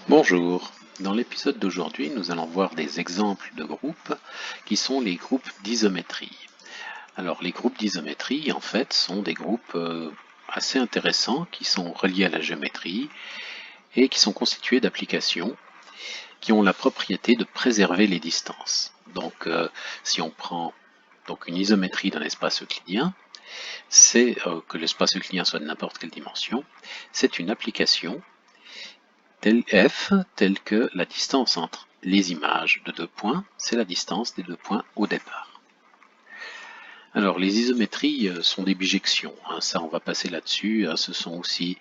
Bonjour, dans l'épisode d'aujourd'hui nous allons voir des exemples de groupes qui sont les groupes d'isométrie. Alors les groupes d'isométrie en fait sont des groupes assez intéressants qui sont reliés à la géométrie et qui sont constitués d'applications qui ont la propriété de préserver les distances. Donc si on prend une isométrie d'un espace euclidien, c'est que l'espace euclidien soit de n'importe quelle dimension, c'est une application f telle que la distance entre les images de deux points, c'est la distance des deux points au départ. Alors les isométries sont des bijections, ça on va passer là-dessus, il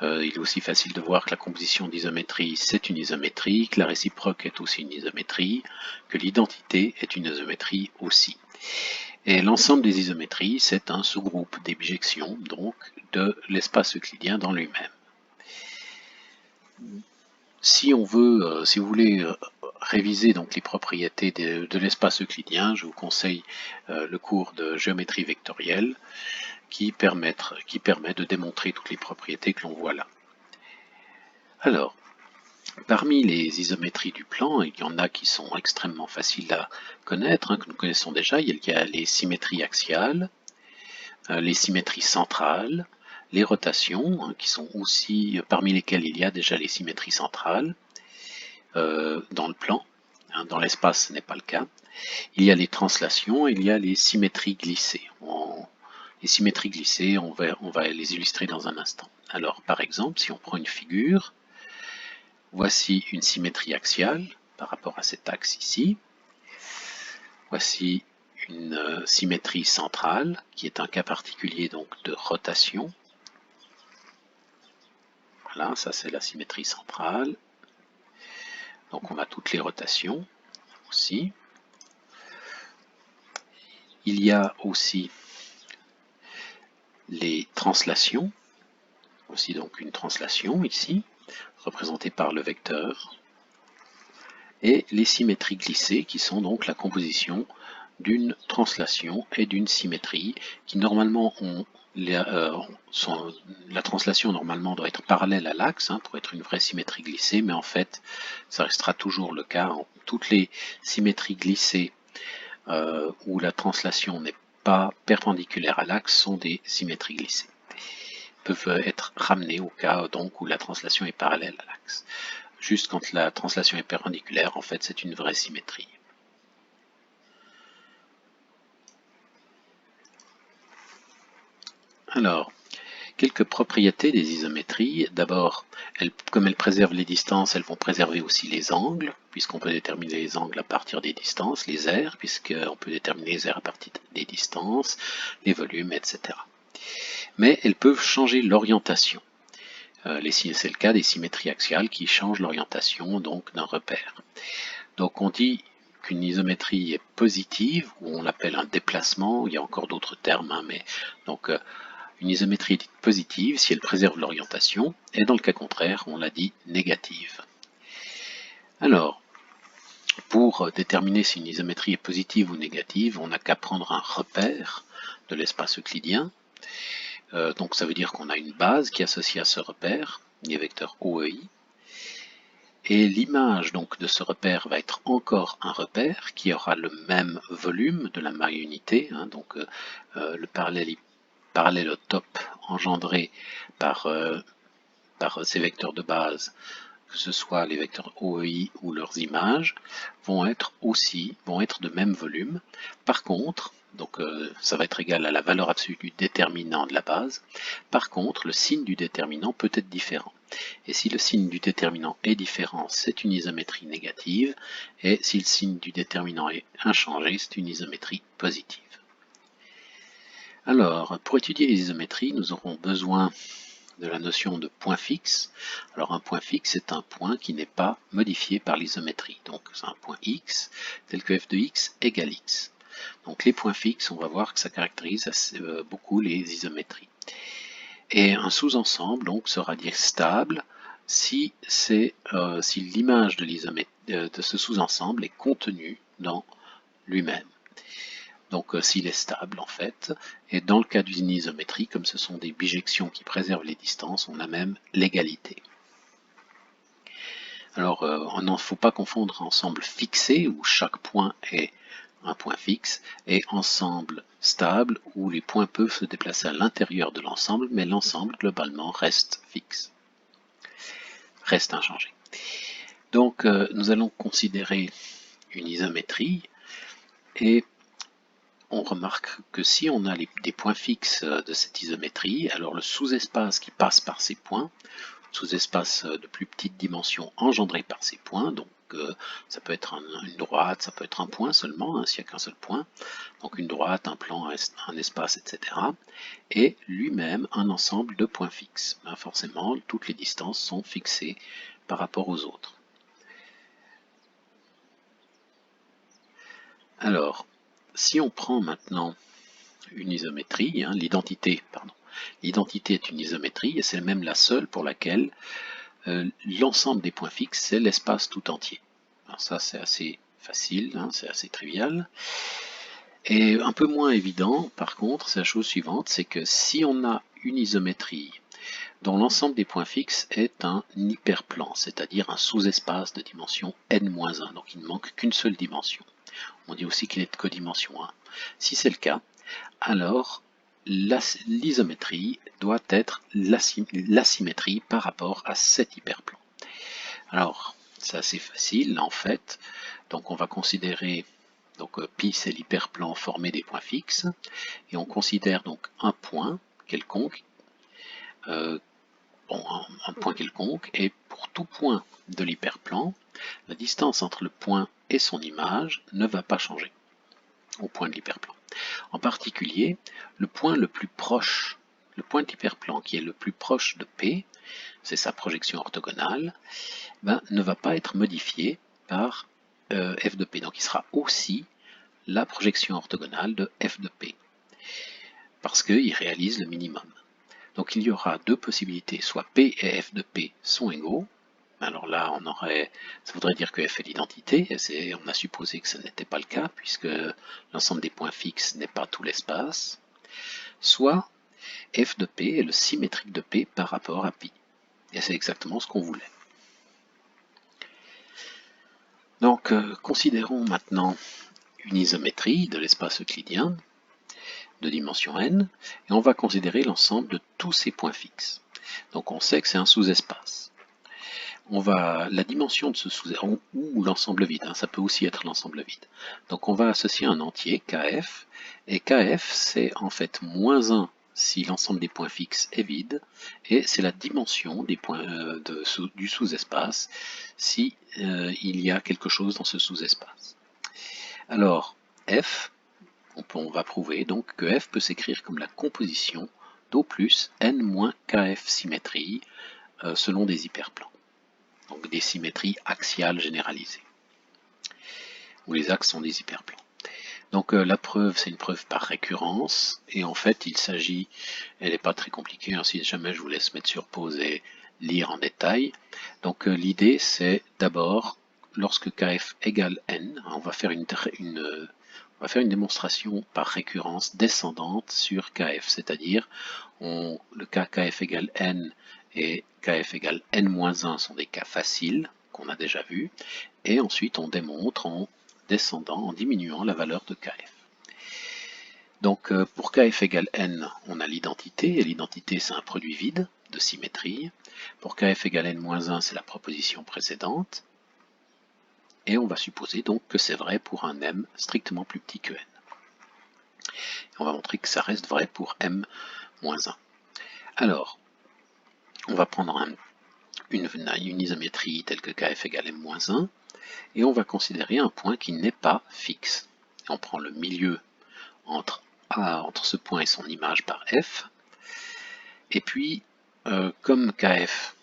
est aussi facile de voir que la composition d'isométrie c'est une isométrie, que la réciproque est aussi une isométrie, que l'identité est une isométrie aussi. Et l'ensemble des isométries c'est un sous-groupe des bijections, donc de l'espace euclidien dans lui-même. Si vous voulez réviser donc les propriétés de l'espace euclidien, je vous conseille le cours de géométrie vectorielle qui permet de démontrer toutes les propriétés que l'on voit là. Alors, parmi les isométries du plan, il y en a qui sont extrêmement faciles à connaître, que nous connaissons déjà. Il y a les symétries axiales, les symétries centrales, les rotations, qui sont aussi parmi lesquelles il y a déjà les symétries centrales, dans le plan, dans l'espace ce n'est pas le cas. Il y a les translations, il y a les symétries glissées. Les symétries glissées, on va les illustrer dans un instant. Alors par exemple, si on prend une figure, voici une symétrie axiale par rapport à cet axe ici. Voici une symétrie centrale, qui est un cas particulier donc de rotation. Voilà, ça c'est la symétrie centrale. Donc on a toutes les rotations aussi. Il y a aussi les translations, aussi donc une translation ici, représentée par le vecteur, et les symétries glissées qui sont donc la composition d'une translation et d'une symétrie qui normalement la translation normalement doit être parallèle à l'axe pour être une vraie symétrie glissée, mais en fait ça restera toujours le cas. Toutes les symétries glissées où la translation n'est pas perpendiculaire à l'axe sont des symétries glissées. Peuvent être ramenées au cas donc où la translation est parallèle à l'axe. Juste quand la translation est perpendiculaire, en fait c'est une vraie symétrie. Alors, quelques propriétés des isométries. D'abord, comme elles préservent les distances, elles vont préserver aussi les angles, puisqu'on peut déterminer les angles à partir des distances, les aires, puisqu'on peut déterminer les aires à partir des distances, les volumes, etc. Mais elles peuvent changer l'orientation. C'est le cas des symétries axiales qui changent l'orientation donc d'un repère. Donc on dit qu'une isométrie est positive, ou on l'appelle un déplacement, il y a encore d'autres termes, mais donc une isométrie est dite positive si elle préserve l'orientation, et dans le cas contraire, on la dit négative. Alors, pour déterminer si une isométrie est positive ou négative, on n'a qu'à prendre un repère de l'espace euclidien. Donc ça veut dire qu'on a une base qui est associée à ce repère, les vecteurs OEI, et l'image donc de ce repère va être encore un repère qui aura le même volume de la maille unité, donc le parallélotop engendré par ces vecteurs de base, que ce soit les vecteurs OEI ou leurs images, vont être de même volume. Par contre, donc ça va être égal à la valeur absolue du déterminant de la base. Par contre, le signe du déterminant peut être différent. Et si le signe du déterminant est différent, c'est une isométrie négative. Et si le signe du déterminant est inchangé, c'est une isométrie positive. Alors, pour étudier les isométries, nous aurons besoin de la notion de point fixe. Alors un point fixe, c'est un point qui n'est pas modifié par l'isométrie. Donc c'est un point x, tel que f de x égale x. Donc les points fixes, on va voir que ça caractérise beaucoup les isométries. Et un sous-ensemble donc sera dit stable si l'image de ce sous-ensemble est contenue dans lui-même. Donc s'il est stable en fait, et dans le cas d'une isométrie, comme ce sont des bijections qui préservent les distances, on a même l'égalité. Alors, il ne faut pas confondre ensemble fixé, où chaque point est un point fixe, et ensemble stable, où les points peuvent se déplacer à l'intérieur de l'ensemble, mais l'ensemble, globalement, reste fixe, reste inchangé. Donc, nous allons considérer une isométrie, et on remarque que si on a des points fixes de cette isométrie, alors le sous-espace qui passe par ces points, sous-espace de plus petite dimension engendré par ces points, donc ça peut être une droite, ça peut être un point seulement, hein, s'il n'y a qu'un seul point, donc une droite, un plan, un espace, etc. Et lui-même un ensemble de points fixes. Ben, forcément, toutes les distances sont fixées par rapport aux autres. Alors, si on prend maintenant une isométrie, hein, l'identité est une isométrie, et c'est même la seule pour laquelle l'ensemble des points fixes, c'est l'espace tout entier. Alors ça, c'est assez facile, hein, c'est assez trivial. Et un peu moins évident, par contre, c'est la chose suivante, c'est que si on a une isométrie dont l'ensemble des points fixes est un hyperplan, c'est-à-dire un sous-espace de dimension n-1, donc il ne manque qu'une seule dimension. On dit aussi qu'il est de codimension 1. Si c'est le cas, alors l'isométrie doit être l'asymétrie par rapport à cet hyperplan. Alors, c'est assez facile en fait. Donc on va considérer, donc pi c'est l'hyperplan formé des points fixes, et on considère donc un point quelconque, un point quelconque, et pour tout point de l'hyperplan, la distance entre le point et son image ne va pas changer au point de l'hyperplan. En particulier, le point le plus proche, le point de l'hyperplan qui est le plus proche de P, c'est sa projection orthogonale, ben, ne va pas être modifié par f de P. Donc il sera aussi la projection orthogonale de f de P, parce qu'il réalise le minimum. Donc il y aura deux possibilités, soit P et f de P sont égaux. Alors là, ça voudrait dire que f est l'identité, et on a supposé que ce n'était pas le cas, puisque l'ensemble des points fixes n'est pas tout l'espace. Soit f de P est le symétrique de P par rapport à pi. Et c'est exactement ce qu'on voulait. Donc, considérons maintenant une isométrie de l'espace euclidien de dimension n, et on va considérer l'ensemble de tous ces points fixes. Donc on sait que c'est un sous-espace. La dimension de ce sous-espace, ou l'ensemble vide, hein, ça peut aussi être l'ensemble vide. Donc on va associer un entier, kf, et kf c'est en fait moins 1 si l'ensemble des points fixes est vide, et c'est la dimension des points, du sous-espace si il y a quelque chose dans ce sous-espace. Alors, f, on va prouver donc que f peut s'écrire comme la composition d'O plus n moins kf symétrie selon des hyperplans. Donc des symétries axiales généralisées, où les axes sont des hyperplans. Donc la preuve, c'est une preuve par récurrence, et en fait il s'agit, elle n'est pas très compliquée, hein, si jamais je vous laisse mettre sur pause et lire en détail. Donc l'idée c'est d'abord, lorsque kf égale n, on va faire une démonstration par récurrence descendante sur kf, c'est-à-dire le cas kf égale n et kf égale n-1 sont des cas faciles qu'on a déjà vus, et ensuite on démontre en descendant, en diminuant la valeur de kf. Donc pour kf égale n, on a l'identité, et l'identité c'est un produit vide de symétrie. Pour kf égale n-1, c'est la proposition précédente, et on va supposer donc que c'est vrai pour un m strictement plus petit que n. On va montrer que ça reste vrai pour m-1. Alors, on va prendre une isométrie telle que kf égale m-1, et on va considérer un point qui n'est pas fixe. On prend le milieu entre ce point et son image par f, et puis comme kf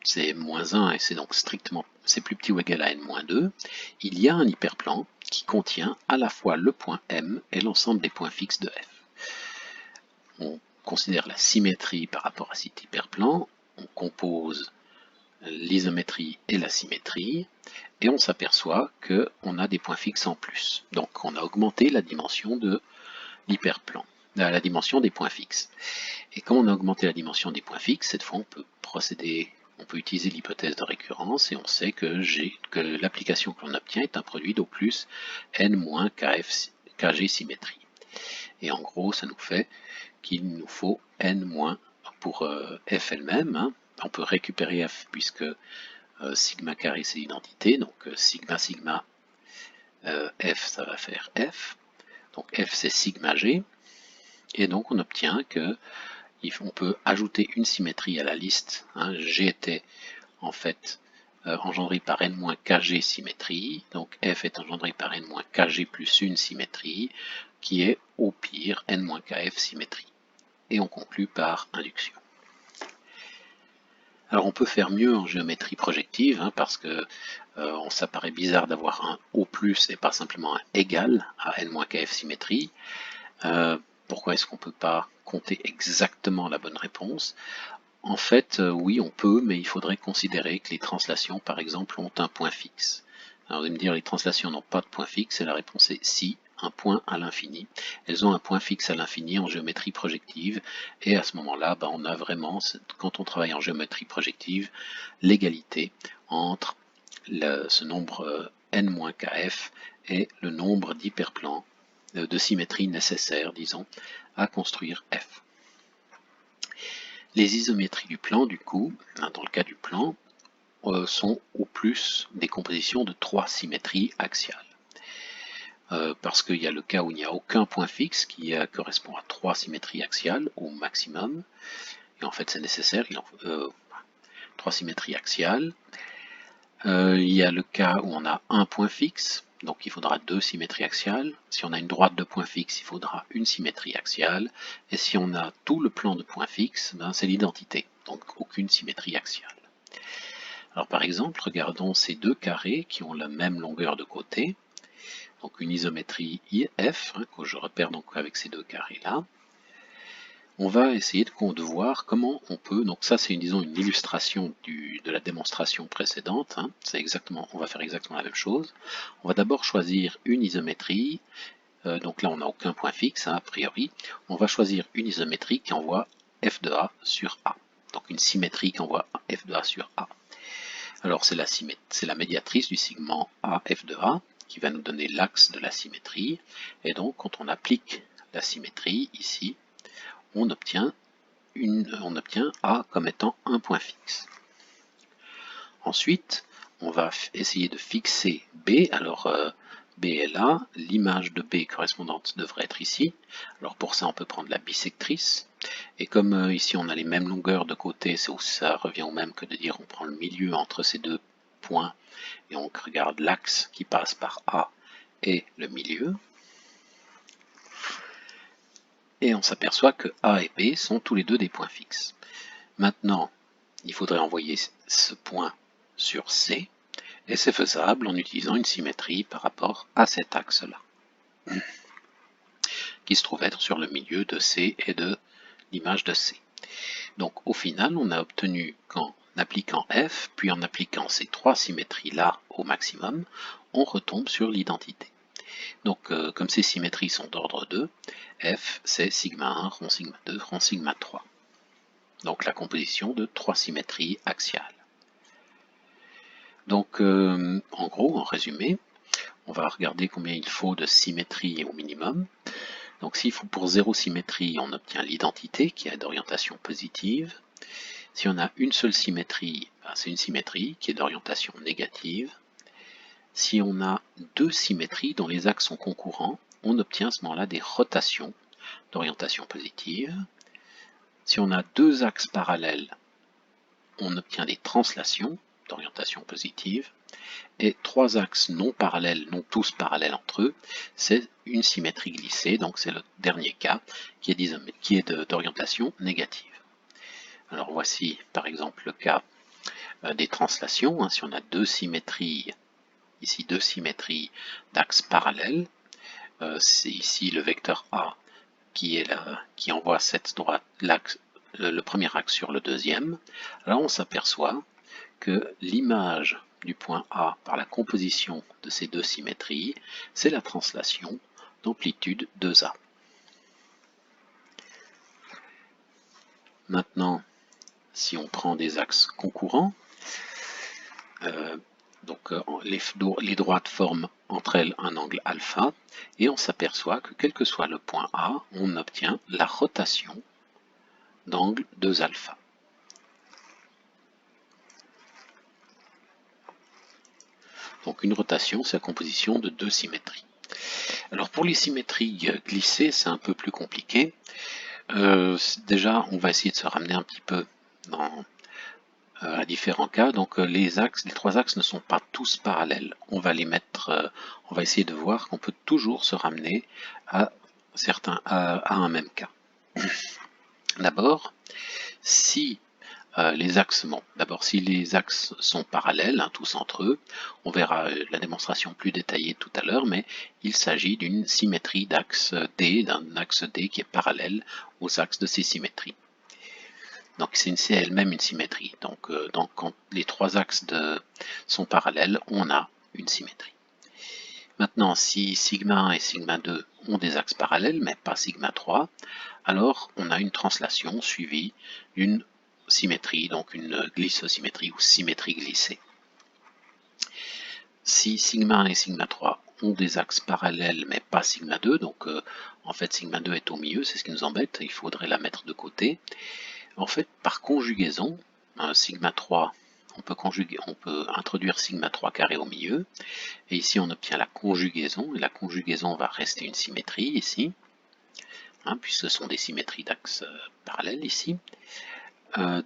c'est -1 et c'est donc strictement c'est plus petit ou égal à n-2, il y a un hyperplan qui contient à la fois le point m et l'ensemble des points fixes de f. On considère la symétrie par rapport à cet hyperplan, on compose l'isométrie et la symétrie, et on s'aperçoit qu'on a des points fixes en plus. Donc on a augmenté la dimension de l'hyperplan, la dimension des points fixes. Et quand on a augmenté la dimension des points fixes, cette fois on peut procéder on peut utiliser l'hypothèse de récurrence et on sait que l'application que l'on obtient est un produit d'O plus n moins kg symétrie. Et en gros, ça nous fait qu'il nous faut n moins pour f elle-même. Hein. On peut récupérer f puisque sigma carré c'est l'identité, donc sigma sigma f ça va faire f. Donc f c'est sigma g. Et donc on obtient que on peut ajouter une symétrie à la liste. Hein. G était en fait engendré par n-kg symétrie, donc f est engendré par n-kg plus une symétrie, qui est au pire n-kf symétrie. Et on conclut par induction. Alors on peut faire mieux en géométrie projective, hein, parce que ça paraît bizarre d'avoir un O+, et pas simplement un égal à n-kf symétrie. Pourquoi est-ce qu'on ne peut pas compter exactement la bonne réponse? En fait, oui, on peut, mais il faudrait considérer que les translations, par exemple, ont un point fixe. Alors, vous allez me dire, les translations n'ont pas de point fixe, et la réponse est si, un point à l'infini. Elles ont un point fixe à l'infini en géométrie projective, et à ce moment-là, on a vraiment, quand on travaille en géométrie projective, l'égalité entre ce nombre n-kf et le nombre d'hyperplans de symétrie nécessaire, disons, à construire f. Les isométries du plan, du coup, dans le cas du plan, sont au plus des compositions de 3 symétries axiales. Parce qu'il y a le cas où il n'y a aucun point fixe qui correspond à 3 symétries axiales au maximum, et en fait c'est nécessaire, 3 symétries axiales. Il y a le cas où on a un point fixe, donc il faudra 2 symétries axiales. Si on a une droite de point fixe, il faudra une symétrie axiale. Et si on a tout le plan de point fixe, c'est l'identité, donc aucune symétrie axiale. Alors par exemple, regardons ces deux carrés qui ont la même longueur de côté. Donc une isométrie IF, que je repère donc avec ces deux carrés-là. On va essayer de voir comment on peut, donc ça c'est disons une illustration de la démonstration précédente, hein, on va faire exactement la même chose. On va d'abord choisir une isométrie, donc là on n'a aucun point fixe, hein, a priori. On va choisir une isométrie qui envoie f de a sur a, donc une symétrie qui envoie f de a sur a. Alors c'est la médiatrice du segment a f de a qui va nous donner l'axe de la symétrie, et donc quand on applique la symétrie ici, on obtient A comme étant un point fixe. Ensuite, on va essayer de fixer B. Alors, B est là, l'image de B correspondante devrait être ici. Alors pour ça, on peut prendre la bisectrice. Et comme ici, on a les mêmes longueurs de côté, ça revient au même que de dire on prend le milieu entre ces deux points et on regarde l'axe qui passe par A et le milieu. Et on s'aperçoit que A et B sont tous les deux des points fixes. Maintenant, il faudrait envoyer ce point sur C, et c'est faisable en utilisant une symétrie par rapport à cet axe-là, qui se trouve être sur le milieu de C et de l'image de C. Donc au final, on a obtenu qu'en appliquant F, puis en appliquant ces trois symétries-là au maximum, on retombe sur l'identité. Donc, comme ces symétries sont d'ordre 2, F c'est sigma 1 rond sigma 2 rond sigma 3. Donc la composition de trois symétries axiales. Donc, en gros, en résumé, on va regarder combien il faut de symétrie au minimum. Donc s'il faut pour 0 symétrie, on obtient l'identité qui est d'orientation positive. Si on a une seule symétrie, c'est une symétrie qui est d'orientation négative. Si on a deux symétries dont les axes sont concurrents, on obtient à ce moment-là des rotations d'orientation positive. Si on a deux axes parallèles, on obtient des translations d'orientation positive. Et trois axes non parallèles, non tous parallèles entre eux, c'est une symétrie glissée, donc c'est le dernier cas qui est d'orientation négative. Alors voici par exemple le cas des translations, hein, si on a deux symétries, ici deux symétries d'axes parallèles, c'est ici le vecteur A qui envoie cette droite, le premier axe sur le deuxième. Alors on s'aperçoit que l'image du point A par la composition de ces deux symétries, c'est la translation d'amplitude 2A. Maintenant, si on prend des axes concurrents, les droites forment entre elles un angle alpha, et on s'aperçoit que quel que soit le point A, on obtient la rotation d'angle 2 alpha. Donc une rotation, c'est la composition de deux symétries. Alors pour les symétries glissées, c'est un peu plus compliqué. Déjà, on va essayer de se ramener un petit peu à différents cas. Donc les trois axes ne sont pas tous parallèles. On va les mettre, on va essayer de voir qu'on peut toujours se ramener à un même cas. D'abord, si les axes sont parallèles, tous entre eux, on verra la démonstration plus détaillée tout à l'heure, mais il s'agit d'une symétrie d'axe D, d'un axe D qui est parallèle aux axes de ces symétries. Donc c'est elle-même une symétrie. Donc quand les trois axes sont parallèles, on a une symétrie. Maintenant, si sigma 1 et sigma 2 ont des axes parallèles, mais pas sigma 3, alors on a une translation suivie d'une symétrie, donc une glissosymétrie ou symétrie glissée. Si sigma 1 et sigma 3 ont des axes parallèles mais pas sigma 2, donc en fait sigma 2 est au milieu, c'est ce qui nous embête, il faudrait la mettre de côté. En fait, par conjugaison, sigma 3, on peut introduire sigma 3 carré au milieu, et ici on obtient la conjugaison, et la conjugaison va rester une symétrie ici, puisque ce sont des symétries d'axes parallèles ici. Ça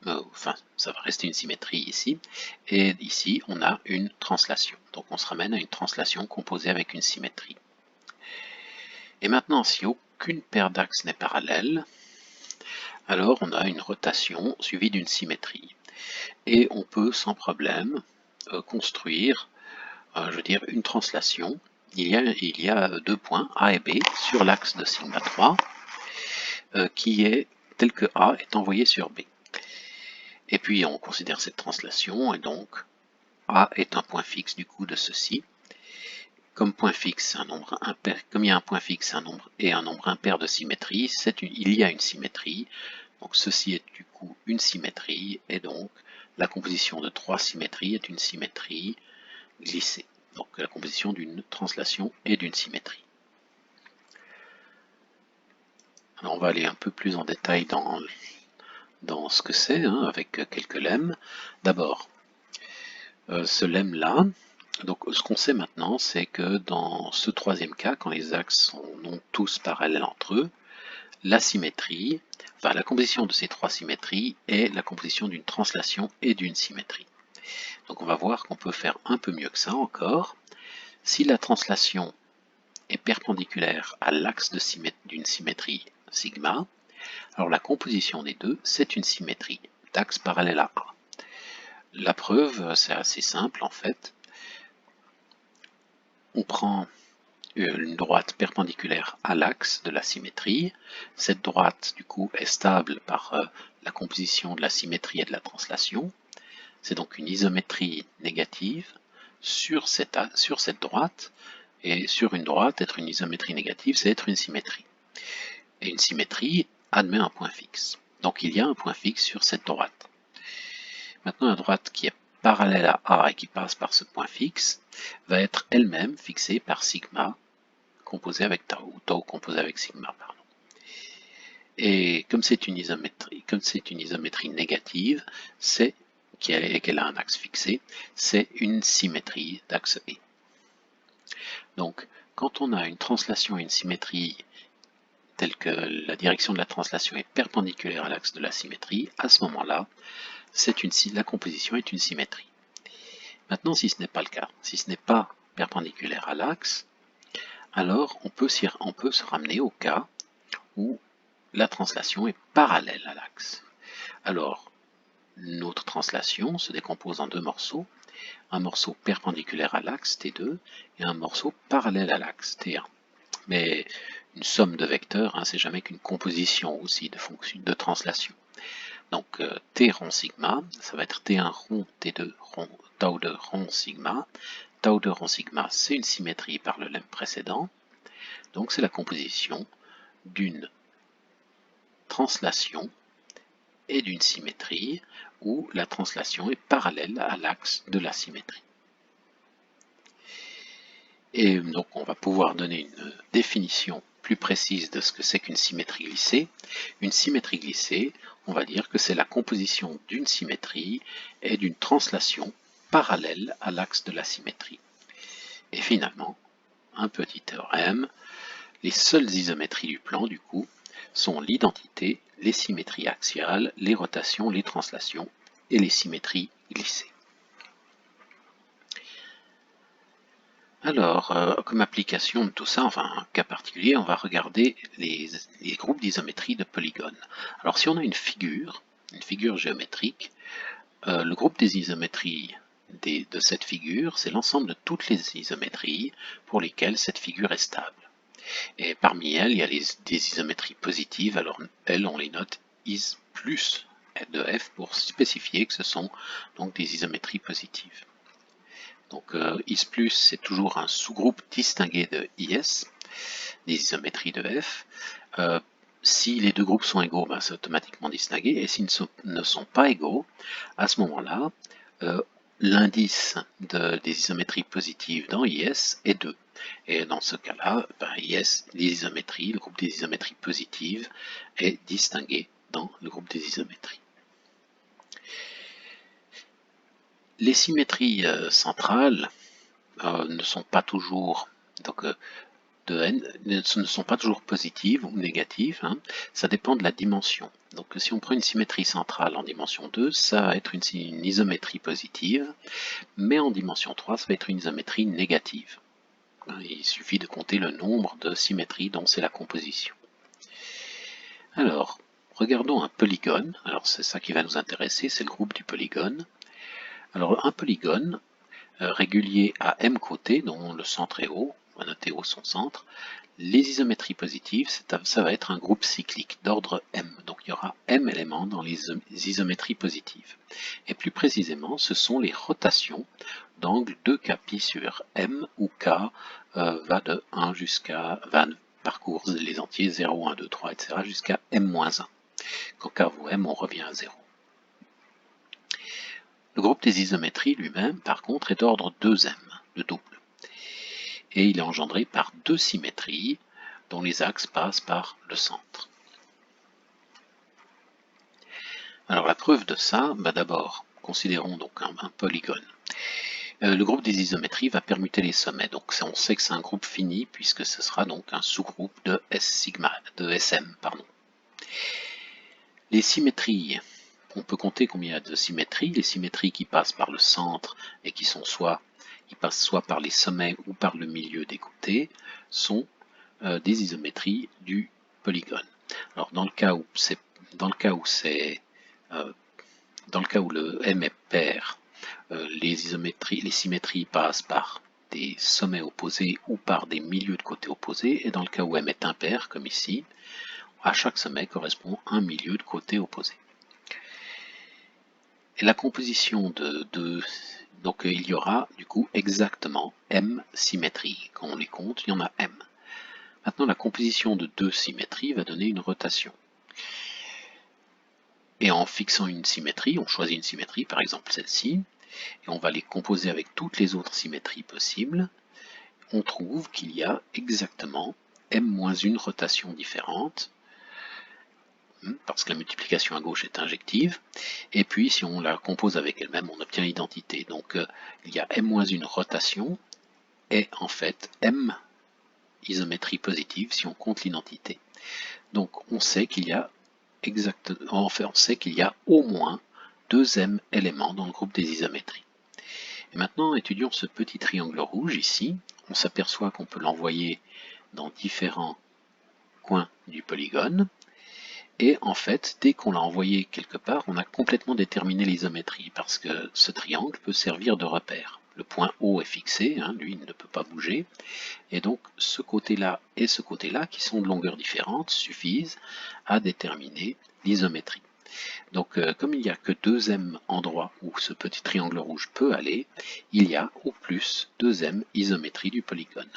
va rester une symétrie ici, et ici on a une translation. Donc on se ramène à une translation composée avec une symétrie. Et maintenant, si aucune paire d'axes n'est parallèle, alors on a une rotation suivie d'une symétrie. Et on peut sans problème construire, une translation. Il y a deux points A et B sur l'axe de sigma 3 qui est tel que A est envoyé sur B. Et puis on considère cette translation, et donc A est un point fixe du coup de ceci. Comme point fixe, un nombre impair, comme il y a un point fixe, un nombre et un nombre impair de symétrie, il y a une symétrie. Donc ceci est du coup une symétrie, et donc la composition de trois symétries est une symétrie glissée. Donc la composition d'une translation et d'une symétrie. Alors on va aller un peu plus en détail dans ce que c'est, avec quelques lemmes. D'abord, ce lemme-là, donc ce qu'on sait maintenant, c'est que dans ce troisième cas, quand les axes sont non tous parallèles entre eux, la composition de ces trois symétries est la composition d'une translation et d'une symétrie. Donc on va voir qu'on peut faire un peu mieux que ça encore. Si la translation est perpendiculaire à l'axe d'une symétrie sigma, alors la composition des deux, c'est une symétrie d'axe parallèle à A. La preuve, c'est assez simple en fait. On prend une droite perpendiculaire à l'axe de la symétrie. Cette droite, du coup, est stable par la composition de la symétrie et de la translation. C'est donc une isométrie négative sur cette droite. Et sur une droite, être une isométrie négative, c'est être une symétrie. Et une symétrie admet un point fixe. Donc il y a un point fixe sur cette droite. Maintenant, la droite qui est parallèle à A et qui passe par ce point fixe va être elle-même fixée par sigma composé avec tau, ou tau composé avec sigma, pardon. Et comme c'est une isométrie négative, qu'elle a un axe fixé, c'est une symétrie d'axe E. Donc, quand on a une translation et une symétrie telle que la direction de la translation est perpendiculaire à l'axe de la symétrie, à ce moment-là, la composition est une symétrie. Maintenant, si ce n'est pas le cas, si ce n'est pas perpendiculaire à l'axe, alors on peut se ramener au cas où la translation est parallèle à l'axe. Alors, notre translation se décompose en deux morceaux, un morceau perpendiculaire à l'axe, T2, et un morceau parallèle à l'axe, T1. Mais une somme de vecteurs, c'est jamais qu'une composition aussi de translation. Donc T rond sigma, ça va être T1 rond T2 rond tau de rond sigma. Tau de rond sigma, c'est une symétrie par le lemme précédent. Donc c'est la composition d'une translation est d'une symétrie où la translation est parallèle à l'axe de la symétrie. Et donc on va pouvoir donner une définition plus précise de ce que c'est qu'une symétrie glissée. Une symétrie glissée, on va dire que c'est la composition d'une symétrie et d'une translation parallèle à l'axe de la symétrie. Et finalement, un petit théorème, les seules isométries du plan, du coup, sont l'identité, les symétries axiales, les rotations, les translations et les symétries glissées. Alors, comme application de tout ça, enfin un cas particulier, on va regarder les groupes d'isométrie de polygones. Alors si on a une figure géométrique, le groupe des isométries de cette figure, c'est l'ensemble de toutes les isométries pour lesquelles cette figure est stable. Et parmi elles, il y a des isométries positives, alors elles, on les note is plus de f pour spécifier que ce sont donc des isométries positives. Donc is+, c'est toujours un sous-groupe distingué de is, des isométries de f. Si les deux groupes sont égaux, ben, c'est automatiquement distingué, et s'ils ne sont pas égaux, à ce moment-là, l'indice des isométries positives dans is est 2. Et dans ce cas-là, ben, is, le groupe des isométries positives est distingué dans le groupe des isométries. Les symétries centrales ne sont pas toujours ne sont pas toujours positives ou négatives, hein. Ça dépend de la dimension. Donc si on prend une symétrie centrale en dimension 2, ça va être une isométrie positive, mais en dimension 3, ça va être une isométrie négative. Il suffit de compter le nombre de symétries dont c'est la composition. Alors, regardons un polygone. Alors c'est ça qui va nous intéresser, c'est le groupe du polygone. Alors un polygone régulier à m côtés, dont le centre est O, on va noter O son centre. Les isométries positives, ça va être un groupe cyclique d'ordre m. Donc il y aura m éléments dans les isométries positives. Et plus précisément, ce sont les rotations d'angle 2k pi sur m, où k va de 1 va parcourt les entiers 0, 1, 2, 3, etc. jusqu'à m-1. Quand k vaut m, on revient à 0. Le groupe des isométries lui-même, par contre, est d'ordre 2m, de double. Et il est engendré par deux symétries dont les axes passent par le centre. Alors la preuve de ça, d'abord, considérons donc un polygone. Le groupe des isométries va permuter les sommets, donc on sait que c'est un groupe fini puisque ce sera donc un sous-groupe de Sm. Les symétries, on peut compter combien il y a de symétries. Les symétries qui passent par le centre et qui passent soit par les sommets ou par le milieu des côtés sont des isométries du polygone. Alors dans le cas où le M est pair, les symétries passent par des sommets opposés ou par des milieux de côtés opposés, et dans le cas où M est impair, comme ici, à chaque sommet correspond un milieu de côté opposé. Et la composition donc il y aura du coup exactement M symétries. Quand on les compte, il y en a M. Maintenant, la composition de deux symétries va donner une rotation. Et en fixant une symétrie, on choisit une symétrie, par exemple celle-ci, et on va les composer avec toutes les autres symétries possibles. On trouve qu'il y a exactement m-1 rotations différentes, parce que la multiplication à gauche est injective, et puis si on la compose avec elle-même, on obtient l'identité. Donc il y a m-1 rotation, et en fait m isométrie positive si on compte l'identité. Donc on sait qu'il y a on sait qu'il y a au moins 2m éléments dans le groupe des isométries. Et maintenant, étudions ce petit triangle rouge ici. On s'aperçoit qu'on peut l'envoyer dans différents coins du polygone. Et en fait, dès qu'on l'a envoyé quelque part, on a complètement déterminé l'isométrie, parce que ce triangle peut servir de repère. Le point O est fixé, lui il ne peut pas bouger, et donc ce côté-là et ce côté-là, qui sont de longueurs différentes, suffisent à déterminer l'isométrie. Donc comme il n'y a que 2m endroits où ce petit triangle rouge peut aller, il y a au plus 2m isométrie du polygone.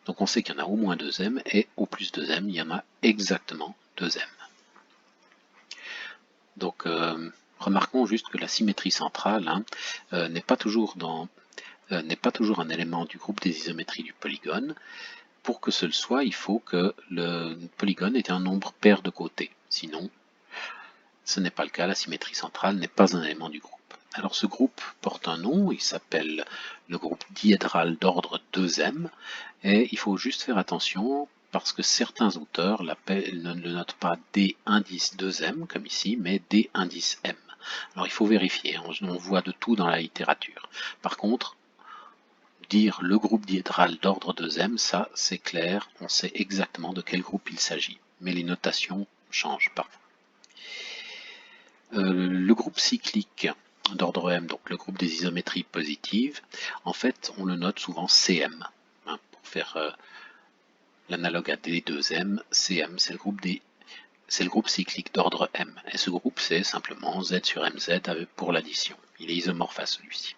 Donc on sait qu'il y en a au moins 2m, et au plus 2m, il y en a exactement 2m. Donc remarquons juste que la symétrie centrale n'est pas toujours un élément du groupe des isométries du polygone. Pour que ce le soit, il faut que le polygone ait un nombre pair de côtés. Sinon, ce n'est pas le cas, la symétrie centrale n'est pas un élément du groupe. Alors ce groupe porte un nom, il s'appelle le groupe diédral d'ordre 2m, et il faut juste faire attention parce que certains auteurs ne le notent pas D indice 2m comme ici, mais D indice M. Alors il faut vérifier, on voit de tout dans la littérature. Par contre, dire le groupe diédral d'ordre 2m, ça c'est clair, on sait exactement de quel groupe il s'agit, mais les notations changent parfois. Le groupe cyclique d'ordre M, donc le groupe des isométries positives, en fait on le note souvent CM, pour faire l'analogue à D2M, CM c'est le groupe cyclique d'ordre M, et ce groupe c'est simplement Z sur MZ pour l'addition, il est isomorphe à celui-ci.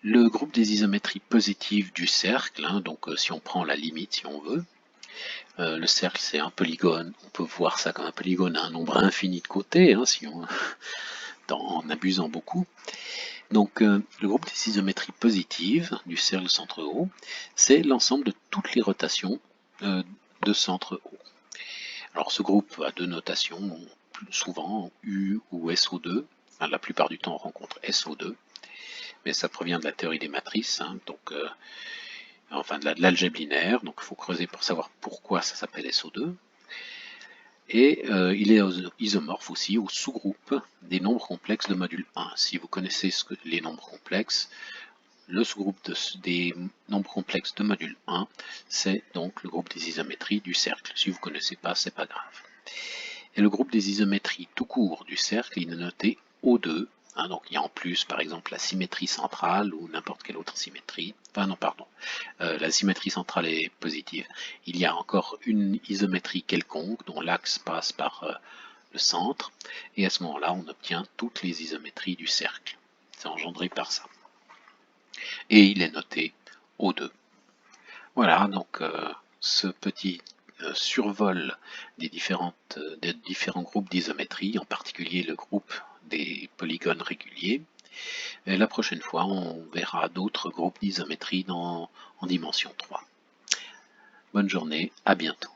Le groupe des isométries positives du cercle, donc si on prend la limite si on veut, le cercle c'est un polygone, on peut voir ça comme un polygone à un nombre infini de côtés, si on, en abusant beaucoup. Donc le groupe des isométries positives du cercle centre O, c'est l'ensemble de toutes les rotations de centre O. Alors ce groupe a deux notations, souvent U ou SO2, enfin, la plupart du temps on rencontre SO2, mais ça provient de la théorie des matrices, donc enfin de l'algèbre linéaire, donc il faut creuser pour savoir pourquoi ça s'appelle SO2. Et il est isomorphe aussi au sous-groupe des nombres complexes de module 1. Si vous connaissez les nombres complexes, le sous-groupe des nombres complexes de module 1, c'est donc le groupe des isométries du cercle. Si vous ne connaissez pas, c'est pas grave. Et le groupe des isométries tout court du cercle, il est noté O2. Donc il y a en plus par exemple la symétrie centrale ou n'importe quelle autre symétrie. Enfin non, pardon. La symétrie centrale est positive. Il y a encore une isométrie quelconque dont l'axe passe par le centre. Et à ce moment-là, on obtient toutes les isométries du cercle. C'est engendré par ça. Et il est noté O2. Voilà, donc ce petit survol des différents groupes d'isométrie, en particulier le groupe des polygones réguliers. Et la prochaine fois, on verra d'autres groupes d'isométrie en dimension 3. Bonne journée, à bientôt.